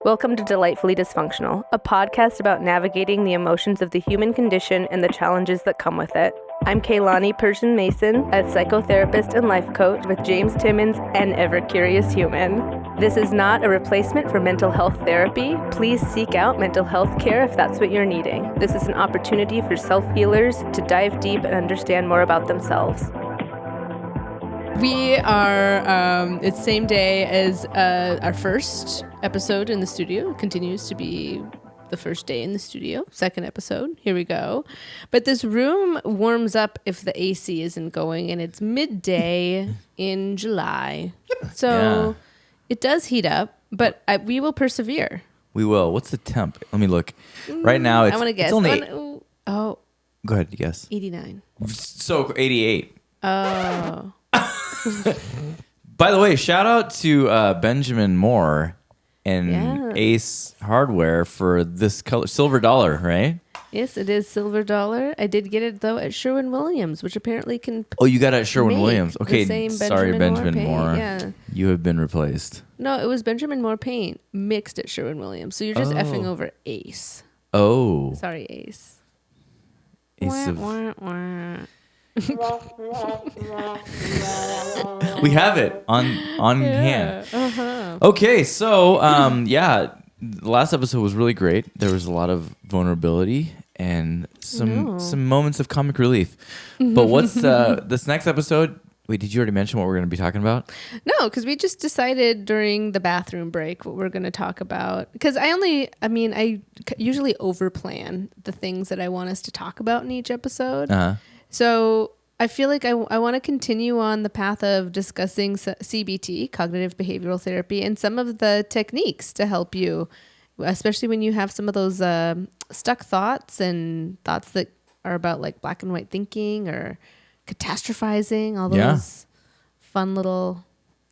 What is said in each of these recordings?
Welcome to Delightfully Dysfunctional, a podcast about navigating the emotions of the human condition and the challenges that come with it. I'm Keilani Persian Mason, a psychotherapist and life coach with James Timmons, an ever-curious human. This is not a replacement for mental health therapy. Please seek out mental health care if that's what you're needing. This is an opportunity for self-healers to dive deep and understand more about themselves. We are, it's same day as our first episode in the studio. It continues to be the first day in the studio. Second episode. Here we go. But this room warms up if the AC isn't going, and it's midday in July. So it does heat up, but we will persevere. We will. What's the temp? Let me look. Right now, it's, I want to guess. it's only... Go ahead, guess. 89. So, 88. Oh. By the way, shout out to Benjamin Moore and Ace Hardware for this color, silver dollar, right? Yes, it is silver dollar. I did get it though at Sherwin-Williams, which apparently can. Oh, you got it at Sherwin-Williams. Okay, sorry, Benjamin Moore. Yeah. You have been replaced. No, it was Benjamin Moore paint mixed at Sherwin-Williams. So you're just effing over Ace. Oh. Sorry, Ace. Ace of... Wah, wah, wah. We have it on hand. Uh-huh. Okay, so the last episode was really great. There was a lot of vulnerability and some moments of comic relief. But what's this next episode? Wait, did you already mention what we're going to be talking about? No, because we just decided during the bathroom break what we're going to talk about. Because I usually overplan the things that I want us to talk about in each episode. Uh-huh. So I feel like I want to continue on the path of discussing CBT, cognitive behavioral therapy, and some of the techniques to help you, especially when you have some of those stuck thoughts and thoughts that are about like black and white thinking or catastrophizing, all those fun little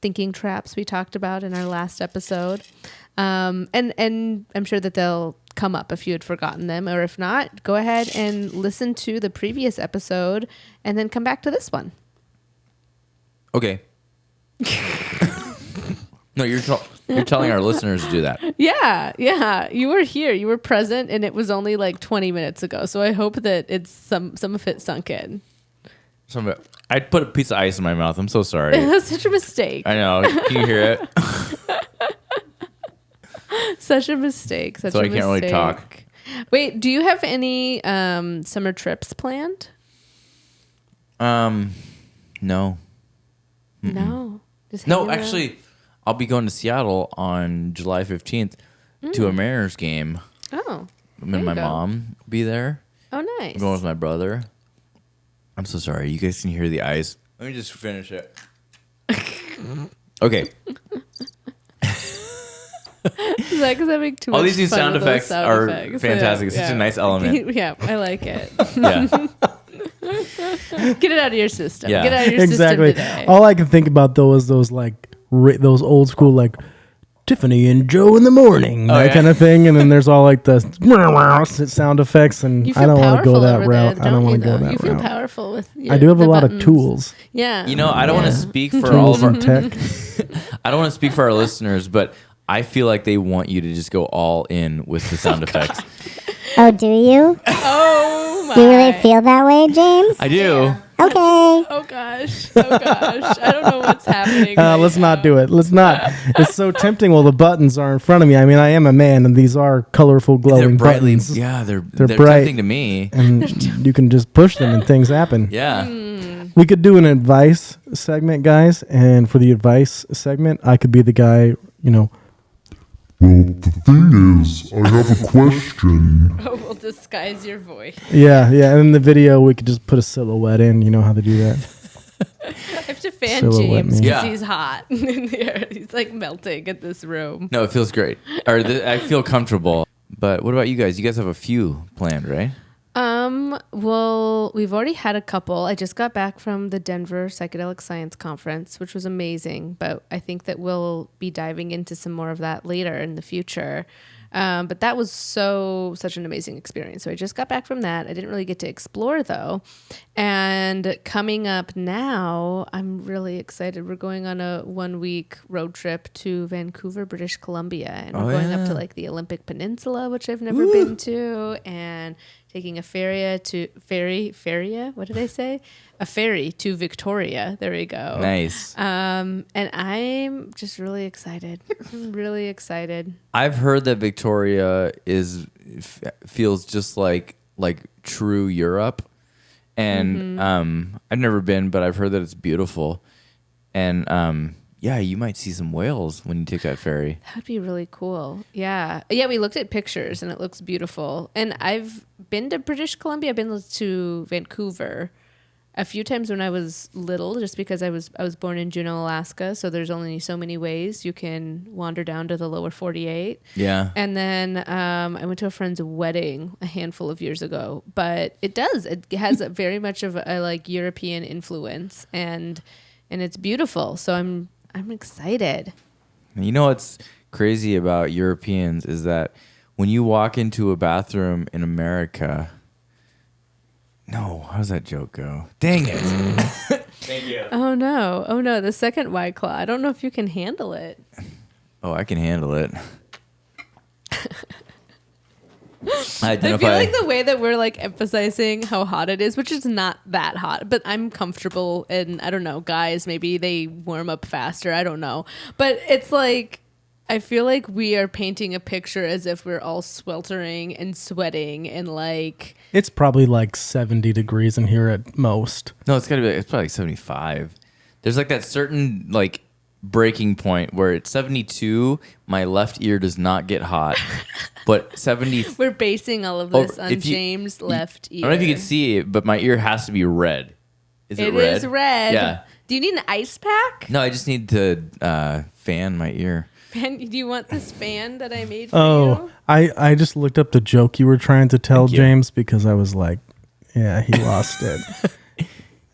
thinking traps we talked about in our last episode. And I'm sure that they'll come up if you had forgotten them, or if not, go ahead and listen to the previous episode and then come back to this one. Okay. No, you're telling our listeners to do that. Yeah. You were here. You were present, and it was only like 20 minutes ago. So I hope that it's some of it sunk in. Some of it. I put a piece of ice in my mouth. I'm so sorry. That's such a mistake. I know. Can you hear it? Such a mistake. So I can't really talk. Wait, do you have any summer trips planned? No. No. No, actually, I'll be going to Seattle on July 15th to a Mariners game. Oh. And my mom will be there. Oh, nice. I'm going with my brother. I'm so sorry. You guys can hear the ice. Let me just finish it. Okay. Zach is having too much all these new fun sound with effects sound are effects. fantastic. It's such a nice element. Yeah, I like it. Yeah. Get it out of your system. Yeah. Get it out of your Exactly. system today. All I can think about though is those like those old school like Tiffany and Joe in the morning, that kind of thing, and then there's all like the sound effects, and I don't want to go that route. I don't want to go that route. You feel powerful with I do have a lot of tools. Yeah. You know, I don't want to speak for all of our tech. I don't want to speak for our listeners, but I feel like they want you to just go all in with the sound effects. Oh, do you? Oh my. Do you really feel that way, James? I do. Okay. Oh gosh. I don't know what's happening. Let's not do it. Let's not. It's so tempting. Well, the buttons are in front of me. I mean, I am a man, and these are colorful, glowing They're brightly, buttons. yeah, they're bright. tempting to me. And you can just push them, and things happen. Yeah. We could do an advice segment, guys, and for the advice segment, I could be the guy, Well, the thing is, I have a question. Oh, we'll disguise your voice. Yeah. And in the video, we could just put a silhouette in. You know how to do that. I have to fan Silhouette James me. because Yeah. he's hot in there. He's like melting at this room. No, it feels great. I feel comfortable. But what about you guys? You guys have a few planned, right? Well, we've already had a couple. I just got back from the Denver Psychedelic Science Conference, which was amazing, but I think that we'll be diving into some more of that later in the future. But that was such an amazing experience. So I just got back from that. I didn't really get to explore though. And coming up now, I'm really excited. We're going on a 1-week road trip to Vancouver, British Columbia. And we're going up to like the Olympic Peninsula, which I've never been to, and taking a ferry to Victoria. There we go. Nice. And I'm just really excited. I'm really excited. I've heard that Victoria feels just like true Europe, and I've never been, but I've heard that it's beautiful, and yeah, you might see some whales when you take that ferry. That would be really cool. Yeah. We looked at pictures and it looks beautiful. And I've been to British Columbia. I've been to Vancouver a few times when I was little, just because I was born in Juneau, Alaska. So there's only so many ways you can wander down to the lower 48. Yeah. And then I went to a friend's wedding a handful of years ago. But it has very much of a like European influence, and it's beautiful. So I'm excited. You know what's crazy about Europeans is that when you walk into a bathroom in America... No, how's that joke go? Dang it. Thank you. Oh no, the second White Claw. I don't know if you can handle it. Oh, I can handle it. I feel like the way that we're like emphasizing how hot it is, which is not that hot, but I'm comfortable, and I don't know, guys, maybe they warm up faster. I don't know. But it's like, I feel like we are painting a picture as if we're all sweltering and sweating and like... It's probably like 70 degrees in here at most. No, it's probably like 75. There's like that certain like breaking point where it's 72, my left ear does not get hot. But 70... We're basing all of this on James' left ear. I don't know if you can see it, but my ear has to be red. Is it red? It is red. Yeah. Do you need an ice pack? No, I just need to fan my ear. Do you want this fan that I made for you? I just looked up the joke you were trying to tell, James, because I was like, yeah, he lost it.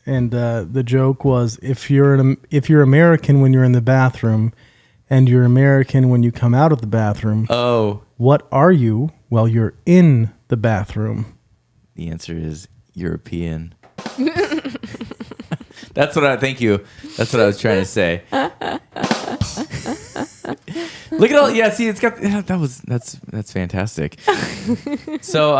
And the joke was, if you're American when you're in the bathroom, and you're American when you come out of the bathroom. Oh. What are you while you're in the bathroom? The answer is European. Thank you. That's what I was trying to say. Look at all, yeah, see, it's got, that's fantastic. So,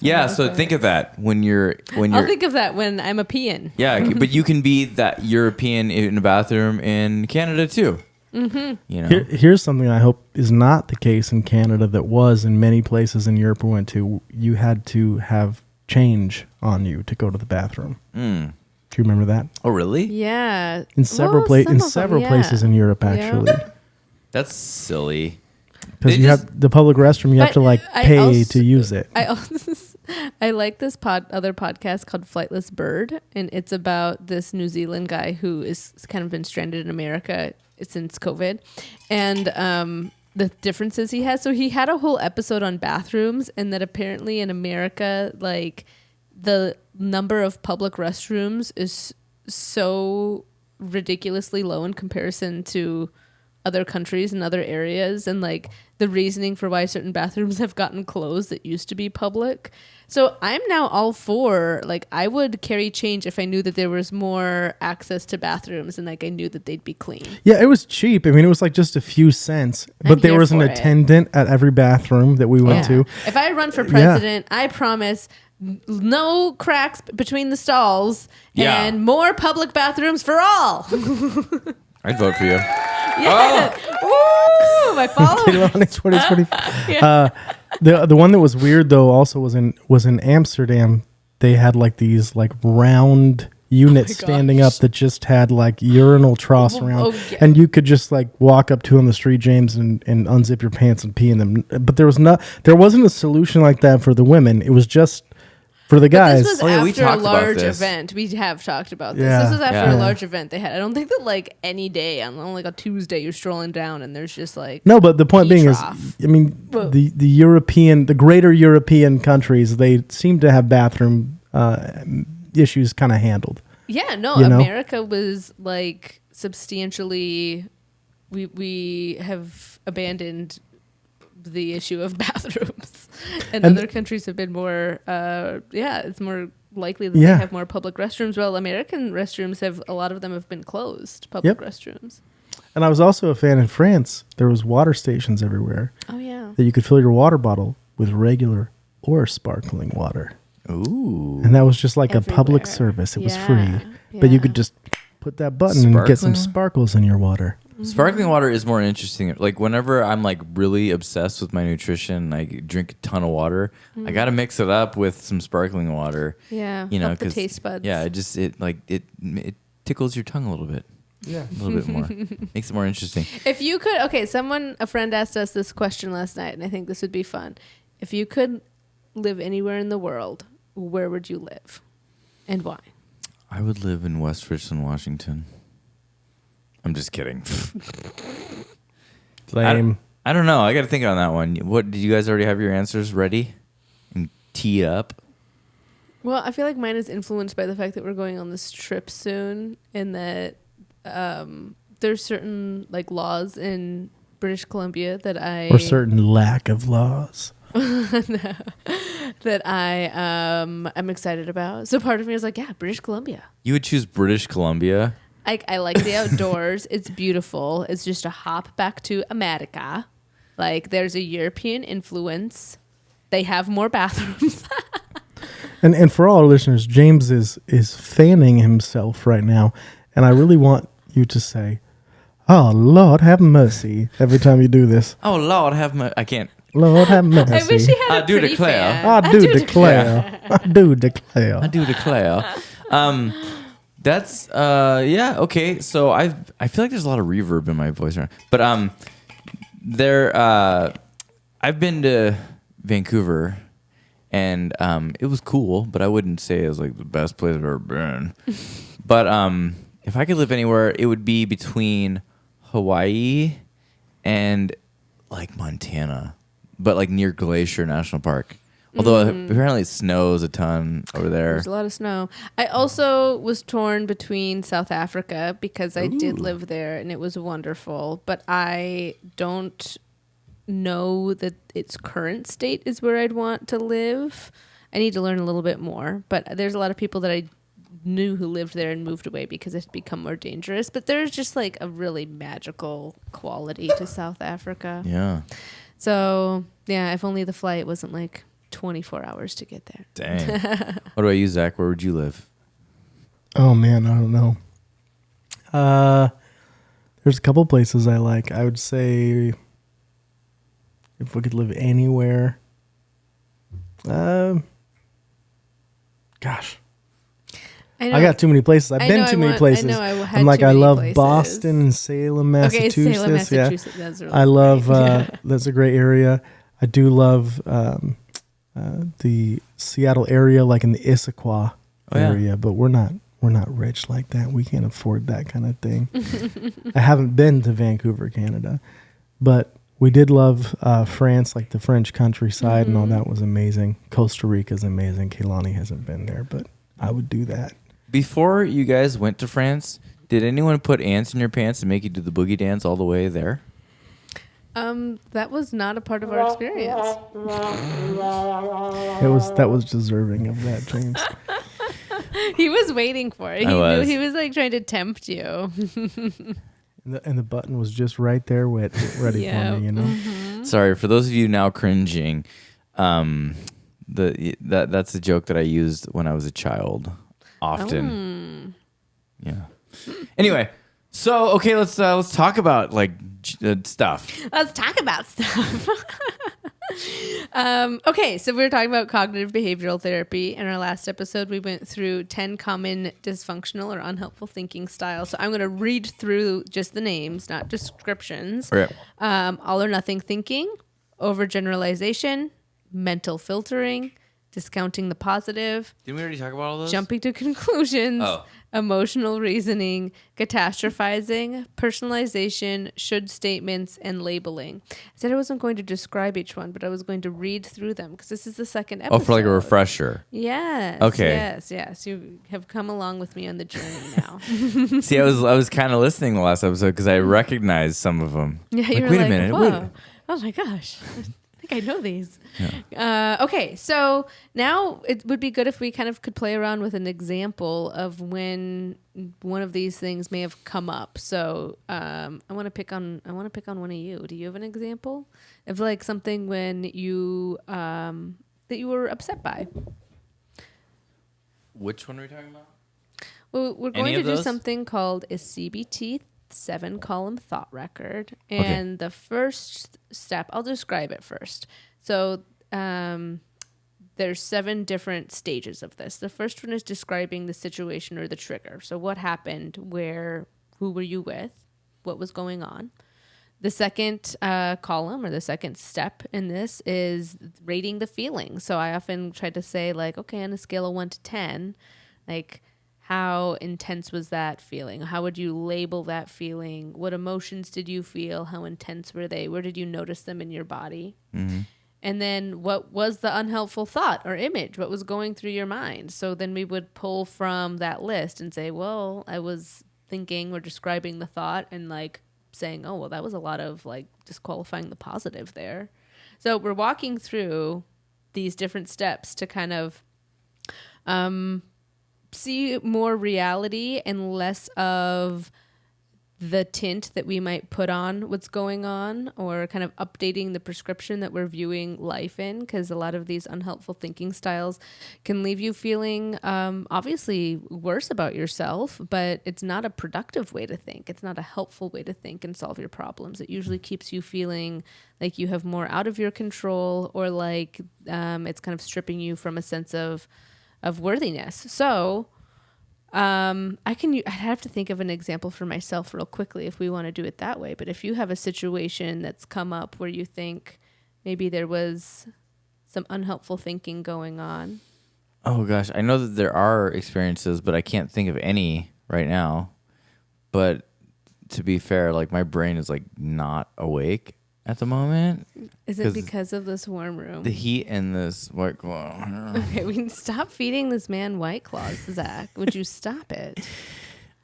yeah, so think of that when you're. I'll think of that when I'm a peon. Yeah, but you can be that European in a bathroom in Canada too. Mm-hmm. You know, here's something I hope is not the case in Canada that was in many places in Europe we went to. You had to have change on you to go to the bathroom. Do you remember that? Oh, really? Yeah. In several places in Europe, actually. Yeah. That's silly. Because you have the public restroom, you have to like pay to use it. I like this other podcast called Flightless Bird, and it's about this New Zealand guy who is kind of been stranded in America since COVID, and the differences he has. So he had a whole episode on bathrooms, and that apparently in America, like the number of public restrooms is so ridiculously low in comparison to other countries and other areas, and like the reasoning for why certain bathrooms have gotten closed that used to be public. So I'm now all for, like, I would carry change if I knew that there was more access to bathrooms and like I knew that they'd be clean. Yeah, it was cheap. I mean, it was like just a few cents, but there was an attendant at every bathroom that we went to. If I run for president, I promise no cracks between the stalls and more public bathrooms for all. I'd vote for you. Yeah. Oh! Ooh, my followers. Keilani 2025. The one that was weird though also was in Amsterdam. They had like these like round units standing up that just had like urinal troughs around, and you could just like walk up to on the street, James, and unzip your pants and pee in them. But there wasn't a solution like that for the women. It was just for the guys. This was after a large event. We have talked about this. Yeah. This was after a large event they had. I don't think that like any day on like a Tuesday you're strolling down and there's just like no. But the point being is, I mean, the greater European countries, they seem to have bathroom issues kind of handled. Yeah, no, America was like substantially. We have abandoned the issue of bathrooms. And other countries have been more, it's more likely that they have more public restrooms. Well, American restrooms a lot of them have been closed, public restrooms. And I was also a fan in France. There was water stations everywhere. Oh, yeah. That you could fill your water bottle with regular or sparkling water. Ooh. And that was just like a public service. It was free. But you could just put that button and get some sparkles in your water. Sparkling water is more interesting. Like whenever I'm like really obsessed with my nutrition, I drink a ton of water. I got to mix it up with some sparkling water. Yeah. You know, because the taste buds. Yeah, it tickles your tongue a little bit. Yeah. A little bit more. Makes it more interesting. If you could, a friend asked us this question last night, and I think this would be fun. If you could live anywhere in the world, where would you live? And why? I would live in West Richland, Washington. I'm just kidding. Lame. I don't know. I got to think on that one. What, did you guys already have your answers ready and teed up? Well, I feel like mine is influenced by the fact that we're going on this trip soon, and that there's certain like laws in British Columbia or certain lack of laws that I am excited about. So part of me is like, yeah, British Columbia. You would choose British Columbia? I like the outdoors. It's beautiful. It's just a hop back to America. Like there's a European influence. They have more bathrooms. And for all our listeners, James is fanning himself right now, and I really want you to say, "Oh Lord, have mercy!" every time you do this. Oh Lord, have mercy! I can't. Lord, have mercy! I wish he had I do declare. I do declare. I do declare. I do declare. That's okay. So I feel like there's a lot of reverb in my voice right now. But I've been to Vancouver, and it was cool, but I wouldn't say it was like the best place I've ever been. But if I could live anywhere, it would be between Hawaii and like Montana, but like near Glacier National Park. Although apparently it snows a ton over there. There's a lot of snow. I also was torn between South Africa because I did live there and it was wonderful. But I don't know that its current state is where I'd want to live. I need to learn a little bit more. But there's a lot of people that I knew who lived there and moved away because it's become more dangerous. But there's just like a really magical quality to South Africa. Yeah. So, yeah, if only the flight wasn't like 24 hours to get there. Dang. What about you, Zach? Where would you live? Oh, man, I don't know. There's a couple places I like. I would say if we could live anywhere. Gosh. I got too many places. I've been too many places. I love places. Boston and Salem, Massachusetts. Okay, Salem, Massachusetts. Yeah. That's really love. That's a great area. I do love the Seattle area, like in the Issaquah area, but we're not rich like that. We can't afford that kind of thing. I haven't been to Vancouver, Canada, but we did love France, like the French countryside and all that was amazing. Costa Rica's amazing. Keilani hasn't been there, but I would do that. Before you guys went to France, did anyone put ants in your pants and make you do the boogie dance all the way there? That was not a part of our experience. That was deserving of that, James. He was waiting for it. He was like trying to tempt you. And the button was just right there ready for me, you know? Mm-hmm. Sorry, for those of you now cringing, that's a joke that I used when I was a child often. Yeah. Anyway, so okay, let's talk about like stuff. Let's talk about stuff. Okay, so we were talking about cognitive behavioral therapy. In our last episode, we went through 10 common dysfunctional or unhelpful thinking styles. So I'm going to read through just the names, not descriptions. Okay. All or nothing thinking, overgeneralization, mental filtering, discounting the positive. Didn't we already talk about all those? Jumping to conclusions, emotional reasoning, catastrophizing, personalization, should statements, and labeling. I said I wasn't going to describe each one, but I was going to read through them because this is the second episode. Oh, for like a refresher. Yes. Okay. Yes. You have come along with me on the journey now. See, I was kind of listening the last episode because I recognized some of them. Yeah, like, you're wait like, a minute. whoa. Oh my gosh. I think I know these. Yeah. Okay, so now it would be good if we kind of could play around with an example of when one of these things may have come up. So I want to pick on one of you. Do you have an example of like something when you that you were upset by? Which one are we talking about? Well, we're going to do something called a CBT 7-column thought record. And the first step, I'll describe it first. So there's 7 different stages of this. The first one is describing the situation or the trigger. So what happened, who were you with, what was going on. The second column or the second step in this is rating the feeling. So I often try to say like, okay, on a scale of 1 to 10, like, how intense was that feeling? How would you label that feeling? What emotions did you feel? How intense were they? Where did you notice them in your body? Mm-hmm. And then what was the unhelpful thought or image? What was going through your mind? So then we would pull from that list and say, well, I was thinking or describing the thought and like saying, oh, well, that was a lot of like disqualifying the positive there. So we're walking through these different steps to kind of see more reality and less of the tint that we might put on what's going on, or kind of updating the prescription that we're viewing life in, because a lot of these unhelpful thinking styles can leave you feeling obviously worse about yourself, but it's not a productive way to think. It's not a helpful way to think and solve your problems. It usually keeps you feeling like you have more out of your control, or like it's kind of stripping you from a sense of worthiness. So I'd have to think of an example for myself real quickly if we want to do it that way. But if you have a situation that's come up where you think maybe there was some unhelpful thinking going on. Oh gosh, I know that there are experiences, but I can't think of any right now. But to be fair, like my brain is like not awake at the moment. Is it because of this warm room? The heat in this White Claw. Okay, we can stop feeding this man White Claws, Zach. Would you stop it?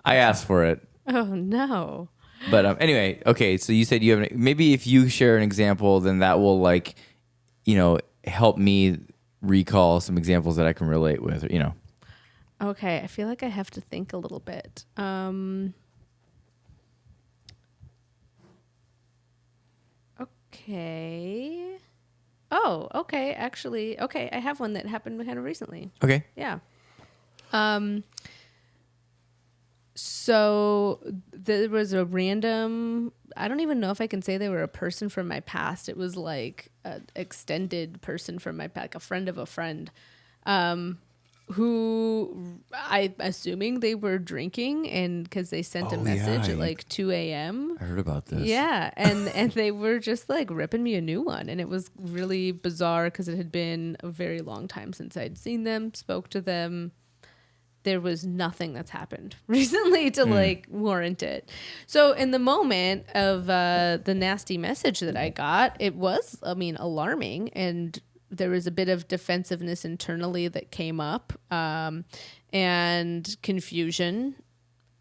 I asked for it. Oh, no. But anyway, okay, so you said you have maybe if you share an example, then that will like, help me recall some examples that I can relate with, Okay, I feel like I have to think a little bit. Okay. Oh, okay. Actually, okay. I have one that happened kind of recently. Okay. Yeah. So there was a random, I don't even know if I can say they were a person from my past. It was like an extended person from my past, like a friend of a friend, who I'm assuming they were drinking, and because they sent a message at like 2 a.m. I heard about this. Yeah, and they were just like ripping me a new one, and it was really bizarre because it had been a very long time since I'd seen them, spoke to them. There was nothing that's happened recently to like warrant it. So in the moment of the nasty message that I got, it was, alarming, and there was a bit of defensiveness internally that came up, and confusion.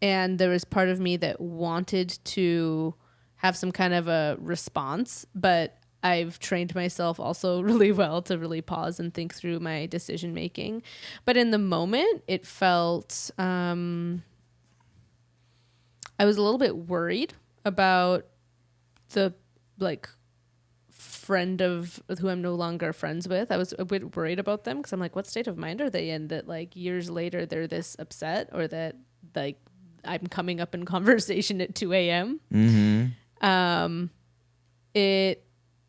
And there was part of me that wanted to have some kind of a response, but I've trained myself also really well to really pause and think through my decision making. But in the moment, it felt, I was a little bit worried about the friend of who I'm no longer friends with. I was a bit worried about them because I'm like, what state of mind are they in that like years later they're this upset, or that like I'm coming up in conversation at 2 a.m. Mm-hmm.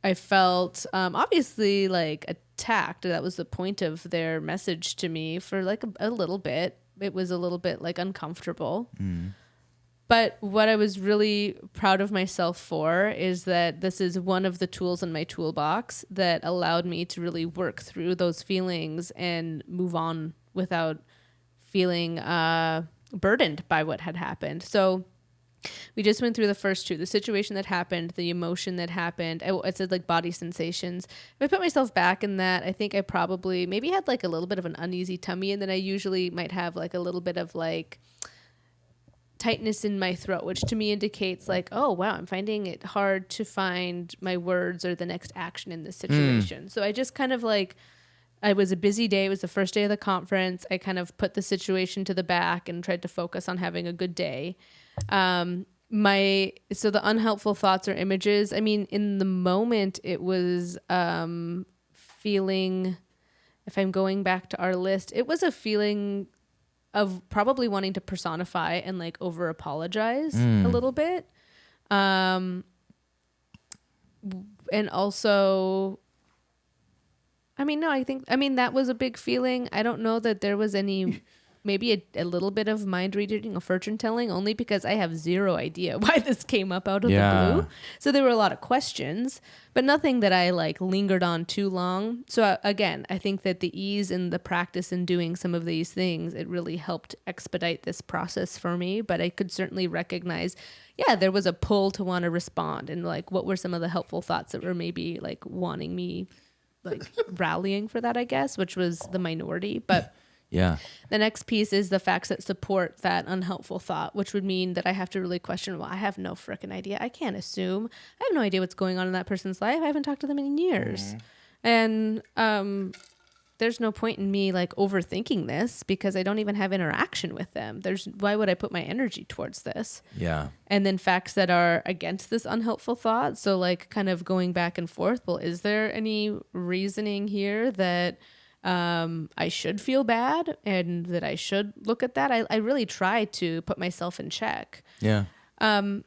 I felt obviously like attacked. That was the point of their message to me for like a little bit. It was a little bit like uncomfortable. But what I was really proud of myself for is that this is one of the tools in my toolbox that allowed me to really work through those feelings and move on without feeling burdened by what had happened. So we just went through the first two, the situation that happened, the emotion that happened. I said like body sensations. If I put myself back in that, I think I probably maybe had like a little bit of an uneasy tummy, and then I usually might have like a little bit of like tightness in my throat, which to me indicates like, oh, wow, I'm finding it hard to find my words or the next action in this situation. So I just kind of like, it was a busy day. It was the first day of the conference. I kind of put the situation to the back and tried to focus on having a good day. So the unhelpful thoughts or images, I mean, in the moment it was feeling, if I'm going back to our list, it was a feeling of probably wanting to personify and like over apologize a little bit. And also, that was a big feeling. I don't know that there was any, maybe a little bit of mind reading or fortune telling, only because I have zero idea why this came up out of the blue. So there were a lot of questions, but nothing that I like lingered on too long. So again, I think that the ease and the practice in doing some of these things, it really helped expedite this process for me. But I could certainly recognize, there was a pull to want to respond, and like, what were some of the helpful thoughts that were maybe like wanting me, like rallying for that, I guess, which was the minority. But the next piece is the facts that support that unhelpful thought, which would mean that I have to really question, well, I have no frickin' idea. I can't assume. I have no idea what's going on in that person's life. I haven't talked to them in years. And there's no point in me like overthinking this because I don't even have interaction with them. Why would I put my energy towards this? Yeah. And then facts that are against this unhelpful thought. So like kind of going back and forth. Well, is there any reasoning here that I should feel bad and that I should look at that? I really try to put myself in check. Yeah. And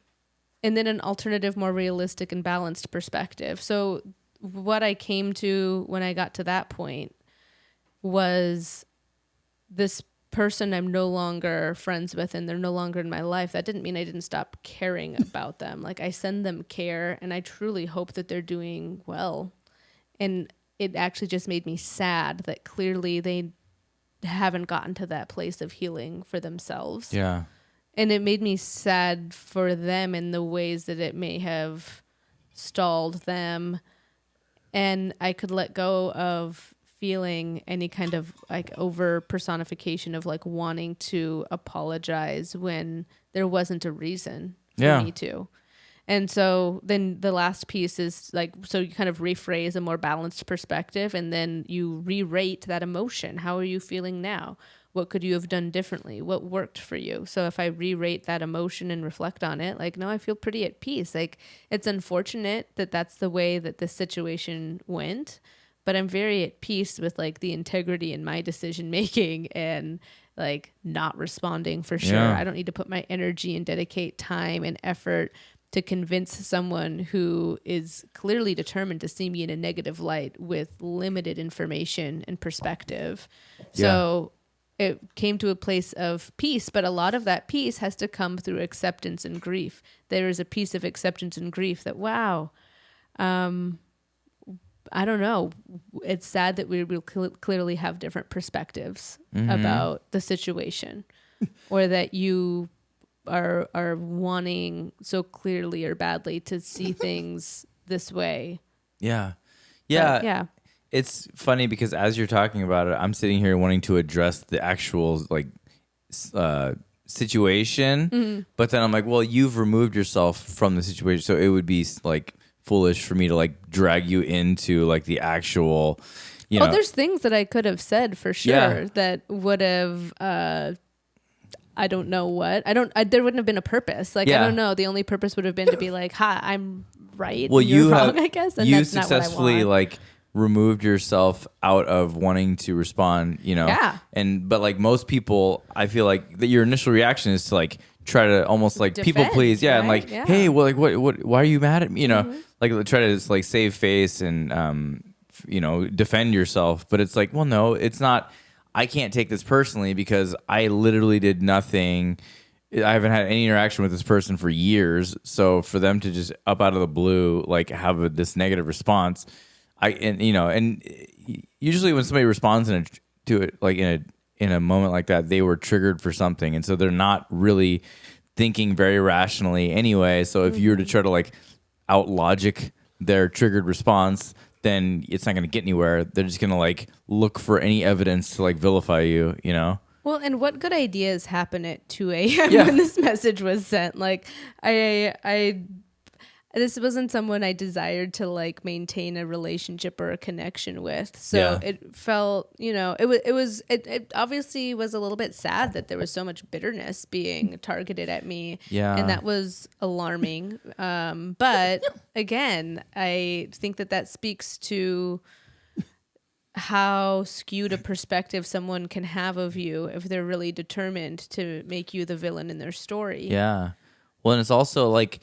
then an alternative, more realistic and balanced perspective. So what I came to when I got to that point was this person I'm no longer friends with and they're no longer in my life. That didn't mean I didn't stop caring about them. Like I send them care and I truly hope that they're doing well. And it actually just made me sad that clearly they haven't gotten to that place of healing for themselves. Yeah. And it made me sad for them in the ways that it may have stalled them. And I could let go of feeling any kind of like over personification of like wanting to apologize when there wasn't a reason for me to. And so then the last piece is like, so you kind of rephrase a more balanced perspective and then you re-rate that emotion. How are you feeling now? What could you have done differently? What worked for you? So if I re-rate that emotion and reflect on it, like, no, I feel pretty at peace. Like it's unfortunate that that's the way that this situation went, but I'm very at peace with like the integrity in my decision making and like not responding for sure. I don't need to put my energy and dedicate time and effort to convince someone who is clearly determined to see me in a negative light with limited information and perspective. So it came to a place of peace, but a lot of that peace has to come through acceptance and grief. There is a piece of acceptance and grief that, wow, I don't know. It's sad that we will clearly have different perspectives about the situation, or that you are wanting so clearly or badly to see things this way. Yeah. It's funny because as you're talking about it, I'm sitting here wanting to address the actual like situation, but then I'm like, well, you've removed yourself from the situation, so it would be like foolish for me to like drag you into like the actual, you know. There's things that I could have said for sure that would have I don't know what. There wouldn't have been a purpose. Like I don't know. The only purpose would have been to be like, "Hi, I'm right. Well, you're wrong, I guess." And you that's successfully not what I want. like removed yourself out of wanting to respond, you know. Yeah. But like most people, I feel like that your initial reaction is to like try to almost like Defend, people please, right? and like, hey, well, like what? Why are you mad at me? You know, like try to just, like save face and defend yourself. But it's like, well, no, it's not. I can't take this personally because I literally did nothing. I haven't had any interaction with this person for years. So for them to just up out of the blue, like have this negative response, and usually when somebody responds to it, like in a moment like that, they were triggered for something. And so they're not really thinking very rationally anyway. So if you were to try to like out logic their triggered response, then it's not going to get anywhere. They're just going to like look for any evidence to like vilify you, you know? Well, and what good ideas happen at 2 a.m. when this message was sent? Like, this wasn't someone I desired to like maintain a relationship or a connection with. So it felt, it obviously was a little bit sad that there was so much bitterness being targeted at me. Yeah. And that was alarming. But again, I think that speaks to how skewed a perspective someone can have of you if they're really determined to make you the villain in their story. Yeah. Well, and it's also like,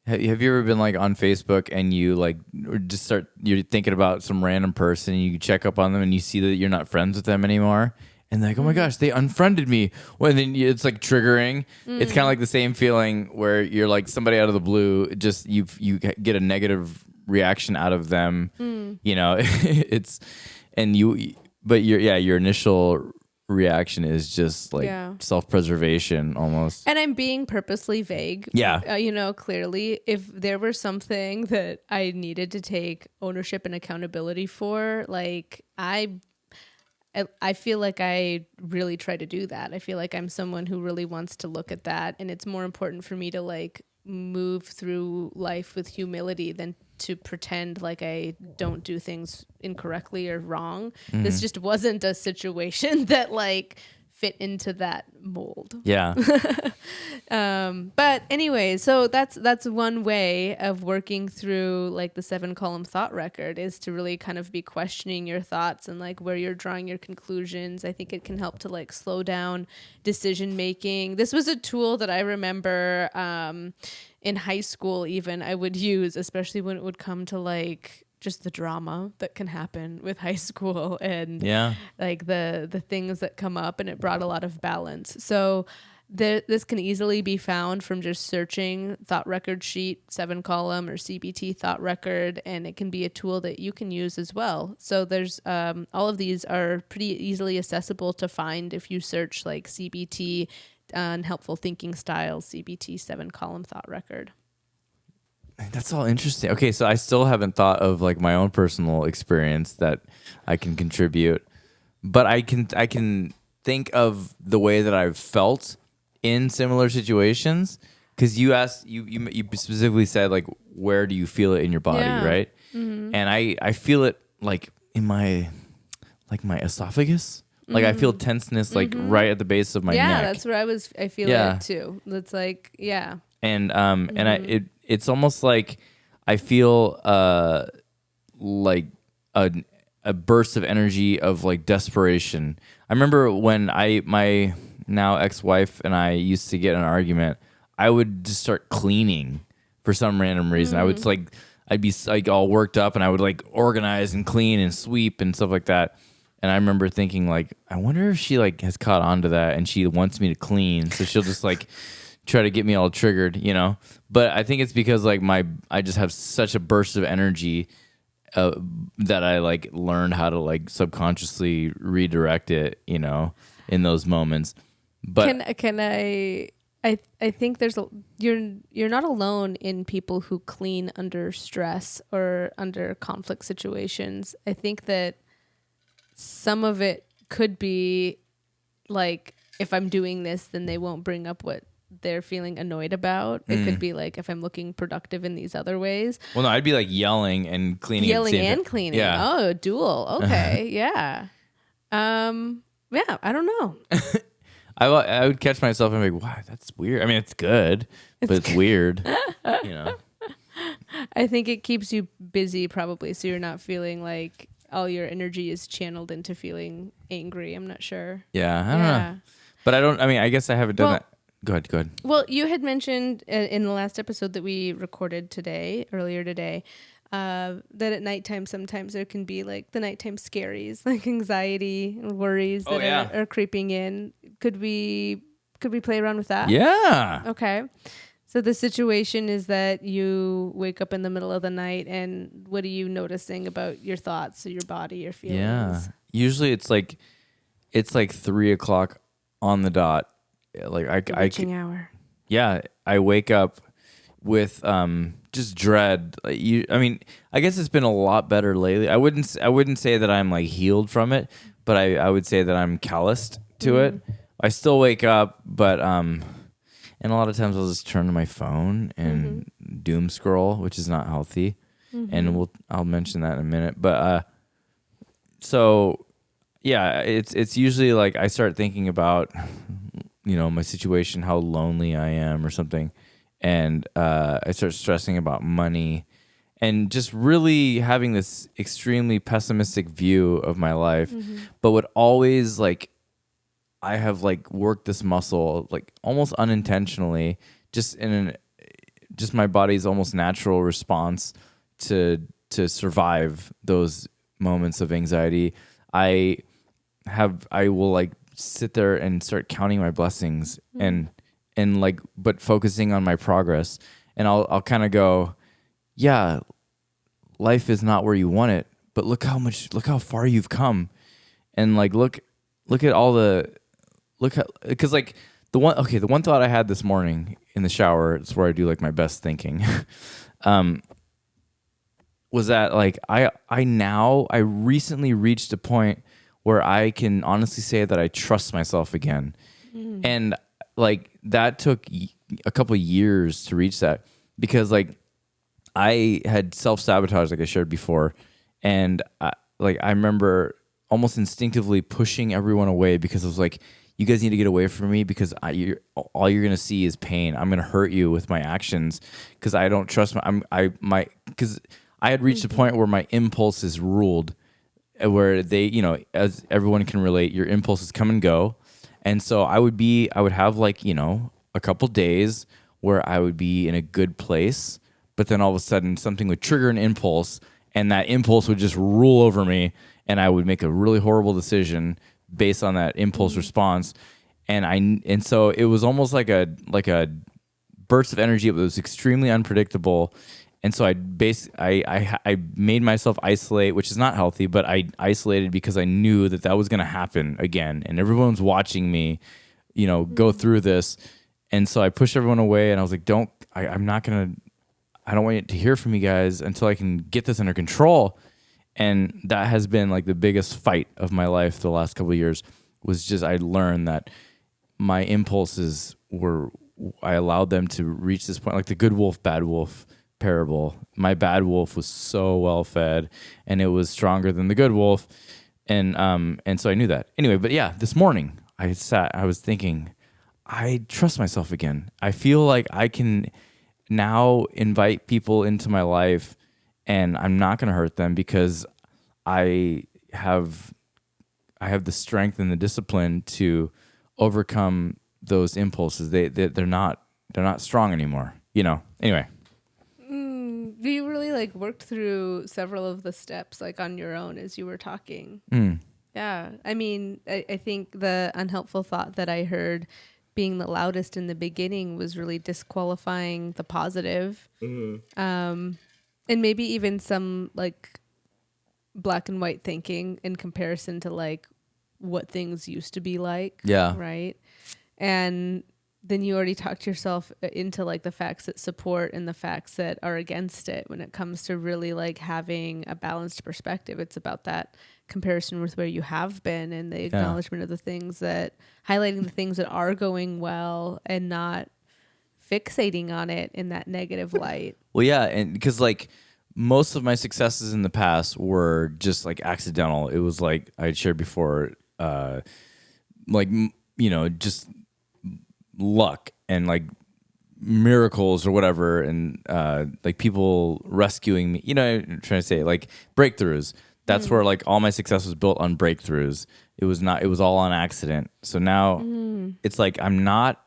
have you ever been like on Facebook and you like or just you're thinking about some random person and you check up on them and you see that you're not friends with them anymore and they're like, oh my gosh, they unfriended me. Well, then it's like triggering. It's kind of like the same feeling where you're like somebody out of the blue, just you get a negative reaction out of them. But your initial reaction is just like self-preservation almost. And I'm being purposely vague. Yeah. Clearly, if there were something that I needed to take ownership and accountability for, like I feel like I really try to do that. I feel like I'm someone who really wants to look at that, and it's more important for me to like move through life with humility than to pretend like I don't do things incorrectly or wrong. This just wasn't a situation that like fit into that mold. Yeah. But anyway, so that's one way of working through like the 7-column thought record, is to really kind of be questioning your thoughts and like where you're drawing your conclusions. I think it can help to like slow down decision making. This was a tool that I remember in high school even I would use, especially when it would come to like just the drama that can happen with high school and like the things that come up, and it brought a lot of balance. So this can easily be found from just searching thought record sheet, 7-column or CBT thought record, and it can be a tool that you can use as well. So there's all of these are pretty easily accessible to find if you search like CBT and helpful thinking styles, CBT 7-column thought record. That's all interesting. Okay, so I still haven't thought of like my own personal experience that I can contribute, but I can think of the way that I've felt in similar situations, because you asked, you specifically said like, where do you feel it in your body, right? Mm-hmm. And I feel it like in my esophagus. Like I feel tenseness like right at the base of my neck. Yeah, that's where I feel it too. That's like, and it's almost like I feel like a burst of energy of like desperation. I remember when my now ex-wife and I used to get in an argument, I would just start cleaning for some random reason. I'd be like all worked up and I would like organize and clean and sweep and stuff like that. And I remember thinking like, I wonder if she like has caught on to that and she wants me to clean, so she'll just like try to get me all triggered, But I think it's because like I just have such a burst of energy that I like learned how to like subconsciously redirect it, in those moments. But can I think you're not alone in people who clean under stress or under conflict situations. I think that some of it could be like, if I'm doing this, then they won't bring up what they're feeling annoyed about. It could be like, if I'm looking productive in these other ways. Well, no, I'd be like yelling and cleaning. Cleaning. Yeah. Oh, dual. Okay. Yeah. Yeah. I don't know. I would catch myself and be like, wow, that's weird. I mean, it's good, but it's weird. I think it keeps you busy probably, so you're not feeling like all your energy is channeled into feeling angry. I'm not sure. Yeah, I don't know. But I guess I haven't done that. Go ahead. Well, you had mentioned in the last episode that we recorded earlier today, that at nighttime sometimes there can be like the nighttime scaries, like anxiety and worries that are creeping in. Could we play around with that? Yeah. Okay. So the situation is that you wake up in the middle of the night, and what are you noticing about your thoughts, or your body, your feelings? Yeah. Usually it's like 3:00 on the dot. Like witching hour. Yeah, I wake up with just dread. I guess it's been a lot better lately. I wouldn't say that I'm like healed from it, but I would say that I'm calloused to it. I still wake up, but and a lot of times I'll just turn to my phone and doom scroll, which is not healthy. And I'll mention that in a minute. But so yeah, it's usually like I start thinking about my situation, how lonely I am or something, and I start stressing about money and just really having this extremely pessimistic view of my life. But would always like I have like worked this muscle like almost unintentionally, just my body's almost natural response to survive those moments of anxiety. I will like sit there and start counting my blessings and like but focusing on my progress, and I'll kind of go, yeah, life is not where you want it, but look how far you've come, and like look at all the because like the one thought I had this morning in the shower, it's where I do like my best thinking, was that like I recently reached a point where I can honestly say that I trust myself again, and like that took a couple of years to reach that, because like I had self-sabotage, like I shared before, and I remember almost instinctively pushing everyone away because I was like, you guys need to get away from me because all you're gonna see is pain. I'm gonna hurt you with my actions because I don't trust because I had reached a point where my impulses ruled, where they, as everyone can relate, your impulses come and go. And so I would have like, a couple days where I would be in a good place, but then all of a sudden something would trigger an impulse, and that impulse would just rule over me, and I would make a really horrible decision based on that impulse response. And so it was almost like a burst of energy. It was extremely unpredictable. And so I made myself isolate, which is not healthy, but I isolated because I knew that was going to happen again. And everyone's watching me, go through this. And so I pushed everyone away, and I was like, I don't want you to hear from you guys until I can get this under control. And that has been like the biggest fight of my life the last couple of years, was just I learned that my impulses I allowed them to reach this point, like the good wolf, bad wolf parable. My bad wolf was so well fed, and it was stronger than the good wolf. And so I knew that. Anyway, but yeah, this morning I was thinking, I trust myself again. I feel like I can now invite people into my life, and I'm not going to hurt them because I have the strength and the discipline to overcome those impulses. They're not strong anymore. Anyway. You really like worked through several of the steps like on your own as you were talking. Yeah. I mean, I think the unhelpful thought that I heard being the loudest in the beginning was really disqualifying the positive. And maybe even some like black and white thinking in comparison to like what things used to be like. Yeah. Right. And then you already talked yourself into like the facts that support and the facts that are against it when it comes to really like having a balanced perspective. It's about that comparison with where you have been and the acknowledgement of the things highlighting the things that are going well and not fixating on it in that negative light. Well, yeah, and because like most of my successes in the past were just like accidental. It was like I had shared before, just luck and like miracles or whatever, and like people rescuing me. I'm trying to say like breakthroughs. That's where like all my success was built on breakthroughs. It was all on accident. So now it's like I'm not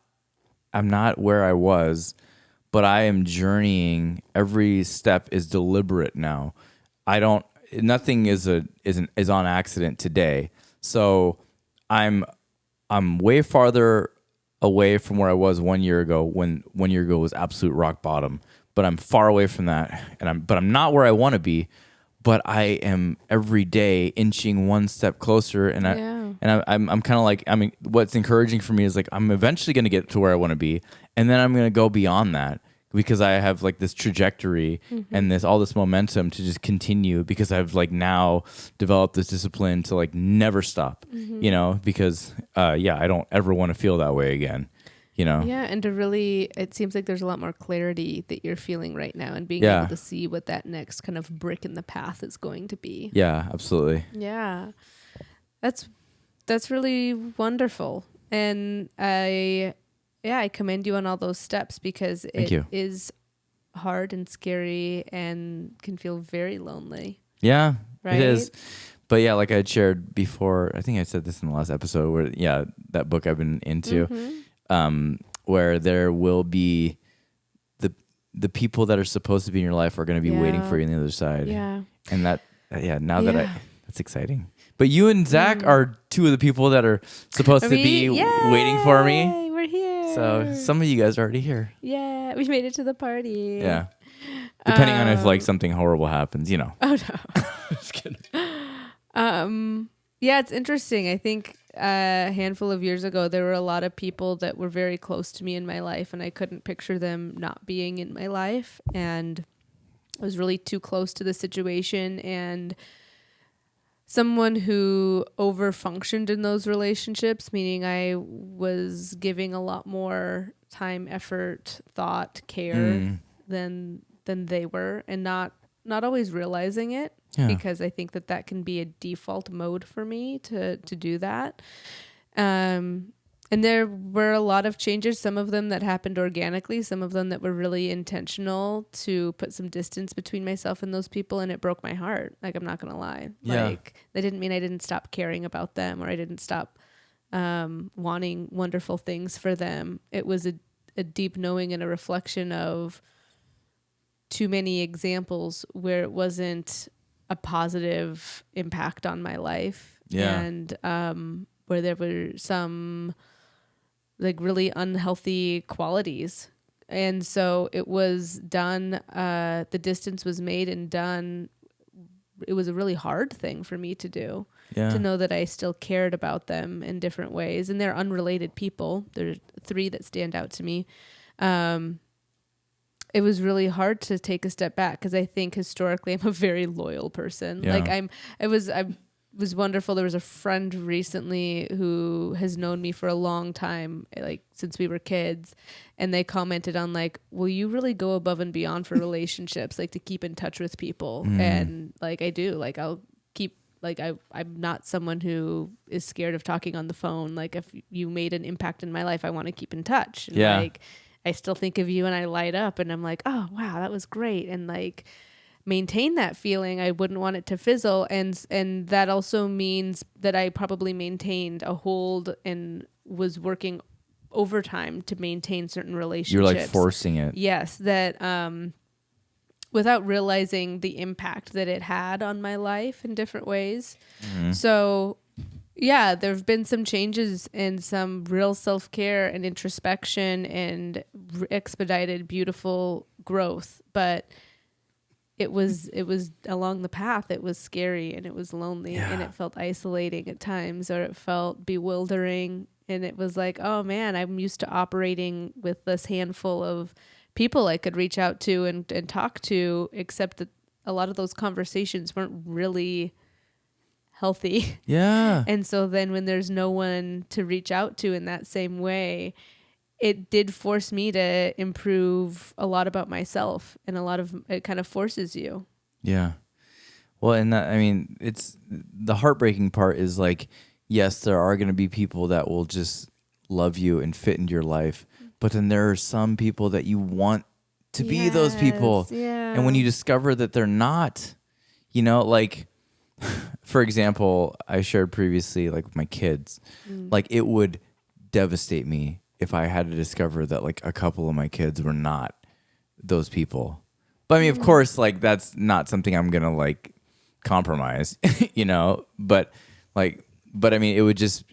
where I was, but I am journeying. Every step is deliberate now. Nothing is on accident today. So I'm way farther away from where I was 1 year ago, when 1 year ago was absolute rock bottom. But I'm far away from that, but I'm not where I want to be. But I am every day inching one step closer, and I'm kind of like, I mean, what's encouraging for me is like I'm eventually going to get to where I want to be, and then I'm going to go beyond that because I have like this trajectory and all this momentum to just continue, because I've like now developed this discipline to like never stop, you know, because I don't ever want to feel that way again, you know? Yeah. And to really, it seems like there's a lot more clarity that you're feeling right now, and being able to see what that next kind of brick in the path is going to be. Yeah, absolutely. Yeah. That's really wonderful. And I commend you on all those steps, because it is hard and scary and can feel very lonely. Yeah, right? It is. But yeah, like I had shared before, I think I said this in the last episode, where, that book I've been into, where there will be the people that are supposed to be in your life are going to be waiting for you on the other side. Yeah. And that's exciting. But you and Zach are two of the people that are supposed to be waiting for me. We're here. So some of you guys are already here. Yeah, we made it to the party. Yeah. Depending on if like something horrible happens, you know. Oh no. Just kidding. Yeah, it's interesting. I think a handful of years ago, there were a lot of people that were very close to me in my life, and I couldn't picture them not being in my life. And I was really too close to the situation, and someone who overfunctioned in those relationships, meaning I was giving a lot more time, effort, thought, care than they were, and not always realizing it, because I think that can be a default mode for me to do that. And there were a lot of changes, some of them that happened organically, some of them that were really intentional to put some distance between myself and those people. And it broke my heart. Like, I'm not going to lie. Yeah. Like, that didn't mean I didn't stop caring about them, or I didn't stop wanting wonderful things for them. It was a deep knowing and a reflection of too many examples where it wasn't a positive impact on my life. Yeah. And where there were some like really unhealthy qualities. And so it was done, the distance was made and done. It was a really hard thing for me to do, to know that I still cared about them in different ways. And they're unrelated people. There's 3 that stand out to me. It was really hard to take a step back, because I think historically I'm a very loyal person. Yeah. Like I was wonderful. There was a friend recently who has known me for a long time, like since we were kids, and they commented on like, will you really go above and beyond for relationships, like to keep in touch with people? And like, I do, like I'll keep, like I'm not someone who is scared of talking on the phone. Like, if you made an impact in my life, I want to keep in touch. And like, I still think of you and I light up and I'm like, oh wow, that was great. And like, maintain that feeling. I wouldn't want it to fizzle. And that also means that I probably maintained a hold and was working overtime to maintain certain relationships. You're like forcing it. Yes. That, without realizing the impact that it had on my life in different ways. So yeah, there have been some changes and some real self-care and introspection and expedited, beautiful growth. But it was along the path. It was scary and it was lonely and it felt isolating at times, or it felt bewildering. And it was like, oh man, I'm used to operating with this handful of people I could reach out to and talk to, except that a lot of those conversations weren't really healthy. Yeah. And so then when there's no one to reach out to in that same way, it did force me to improve a lot about myself, and it kind of forces you. Yeah. Well, and that, I mean, it's the heartbreaking part is like, yes, there are going to be people that will just love you and fit into your life, but then there are some people that you want to be those people. Yeah. And when you discover that they're not, you know, like, for example, I shared previously, like with my kids, like it would devastate me if I had to discover that like a couple of my kids were not those people. But I mean, of course, like that's not something I'm going to like compromise, you know, but I mean, it would just,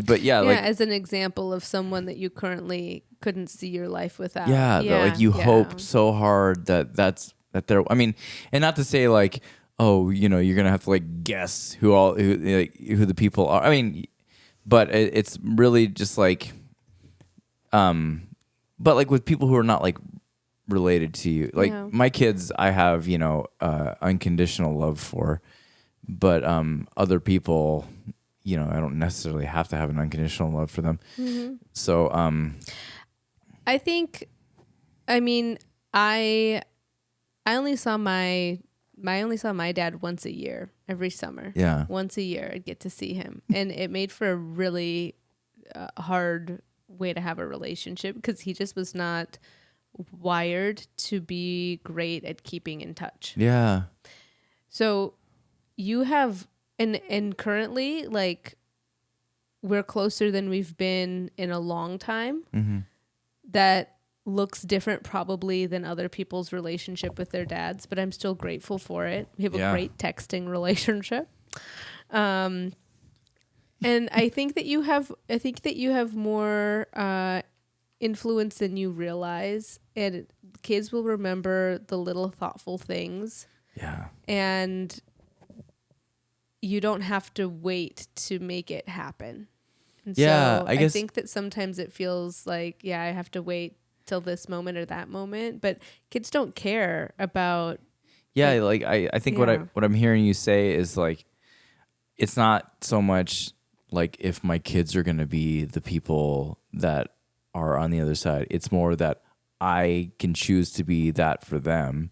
but yeah, like as an example of someone that you currently couldn't see your life without. That, like you hope so hard that they're, I mean, and not to say like, oh, you know, you're going to have to like guess who the people are. I mean, but it's really just like, but like with people who are not like related to you. Like my kids, I have, unconditional love for, but other people, I don't necessarily have to have an unconditional love for them. Mm-hmm. So I think, I only saw my dad once a year, every summer. Yeah. Once a year, I'd get to see him. And it made for a really hard way to have a relationship because he just was not wired to be great at keeping in touch. Yeah. So you have, and currently, like, we're closer than we've been in a long time. Mm-hmm. That looks different probably than other people's relationship with their dads, but I'm still grateful for it. We have a great texting relationship. And I think that you have more influence than you realize, and kids will remember the little thoughtful things. Yeah. And you don't have to wait to make it happen. And so I think that sometimes it feels like, I have to wait till this moment or that moment, but kids don't care about. Yeah. Like I think what I'm hearing you say is like, it's not so much like if my kids are going to be the people that are on the other side. It's more that I can choose to be that for them.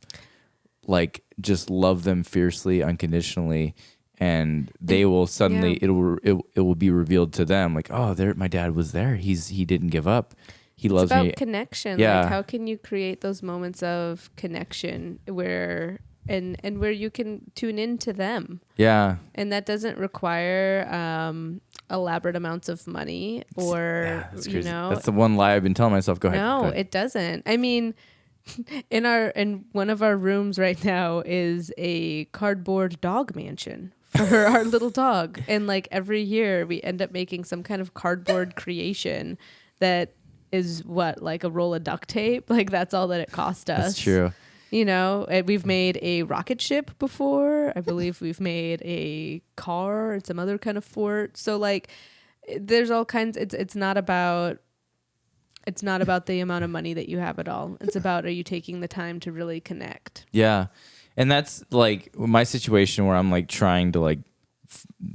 Like just love them fiercely, unconditionally. And they will suddenly, it will be revealed to them like, oh, my dad was there. He didn't give up. He loves me. It's about connection. Yeah. Like how can you create those moments of connection where where you can tune into them? Yeah. And that doesn't require elaborate amounts of money or, that's crazy. That's the one lie I've been telling myself. Go ahead. No, it doesn't. I mean, in one of our rooms right now is a cardboard dog mansion for our little dog. And like every year we end up making some kind of cardboard creation that is like a roll of duct tape. Like that's all that it cost us. That's true. And we've made a rocket ship before. I believe we've made a car and some other kind of fort. So like there's all kinds. It's not about the amount of money that you have at all. It's about, are you taking the time to really connect? Yeah. And that's like my situation where I'm like trying to like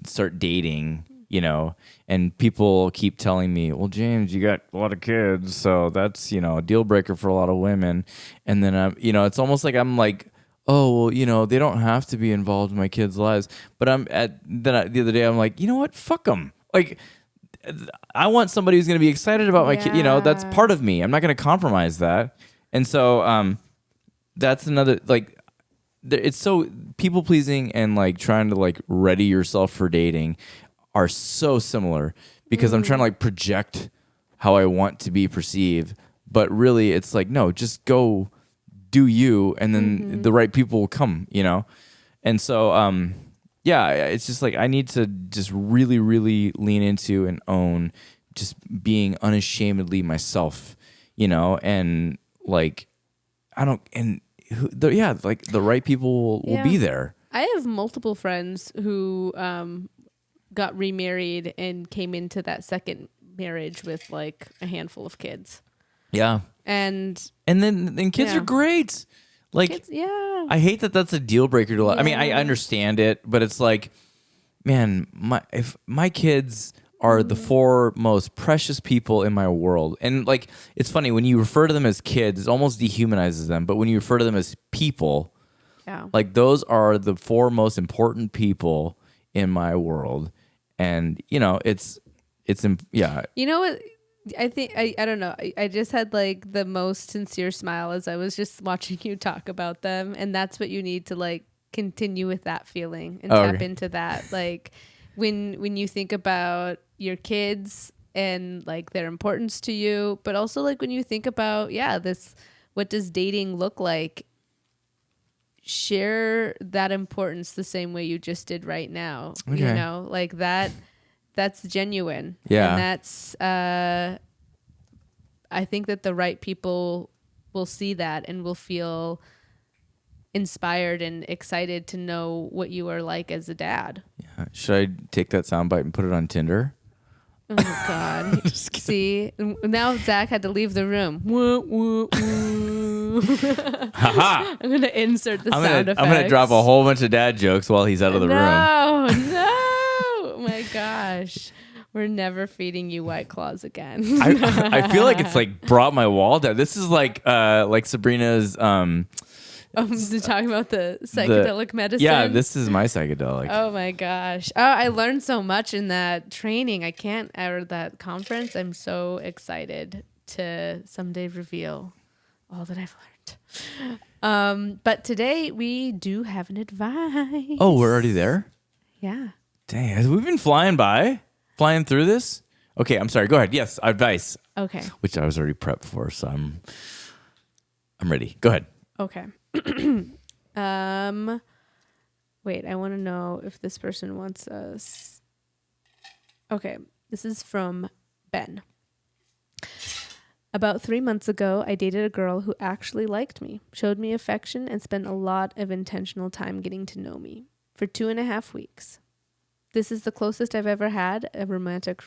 start dating, and people keep telling me, well, James, you got a lot of kids. So that's, a deal breaker for a lot of women. And then, it's almost like I'm like, oh, well, they don't have to be involved in my kids' lives. But the other day, I'm like, you know what? Fuck them. Like, I want somebody who's going to be excited about my kid. That's part of me. I'm not going to compromise that. And so that's another, like, it's so people pleasing and like trying to like ready yourself for dating are so similar because I'm trying to like project how I want to be perceived. But really it's like, no, just go do you. And then the right people will come, And so, it's just like I need to just really, really lean into and own just being unashamedly myself, and like like the right people will be there. I have multiple friends who got remarried and came into that second marriage with like a handful of kids. Yeah. And then kids are great. Like, kids, I hate that that's a deal breaker to I mean, I understand it, but it's like, man, if my kids are the four most precious people in my world. And like, it's funny when you refer to them as kids, it almost dehumanizes them. But when you refer to them as people, like those are the four most important people in my world. And, it's You know what? I think, I don't know. I just had like the most sincere smile as I was just watching you talk about them. And that's what you need to like continue with that feeling and tap into that. Like when you think about your kids and like their importance to you, but also like when you think about, what does dating look like? Share that importance the same way you just did right now. Like that's genuine. Yeah. And that's, I think that the right people will see that and will feel inspired and excited to know what you are like as a dad. Yeah. Should I take that soundbite and put it on Tinder? Oh God. See, now Zach had to leave the room. Haha. I'm gonna insert the sound effects. I'm gonna drop a whole bunch of dad jokes while he's out of the room. No, oh my gosh. We're never feeding you White Claws again. I feel like it's like brought my wall down. This is like Sabrina's talking about the psychedelic medicine. Yeah, this is my psychedelic. Oh my gosh. Oh, I learned so much in that training. Or that conference. I'm so excited to someday reveal all that I've learned. But today we do have an advice. Oh, we're already there? Yeah. Dang, have we been flying through this? Okay, I'm sorry. Go ahead. Yes, advice. Okay. Which I was already prepped for, so I'm ready. Go ahead. Okay. Wait, I want to know if this person wants us. Okay, this is from Ben. About 3 months ago, I dated a girl who actually liked me, showed me affection, and spent a lot of intentional time getting to know me for 2.5 weeks. This is the closest I've ever had a romantic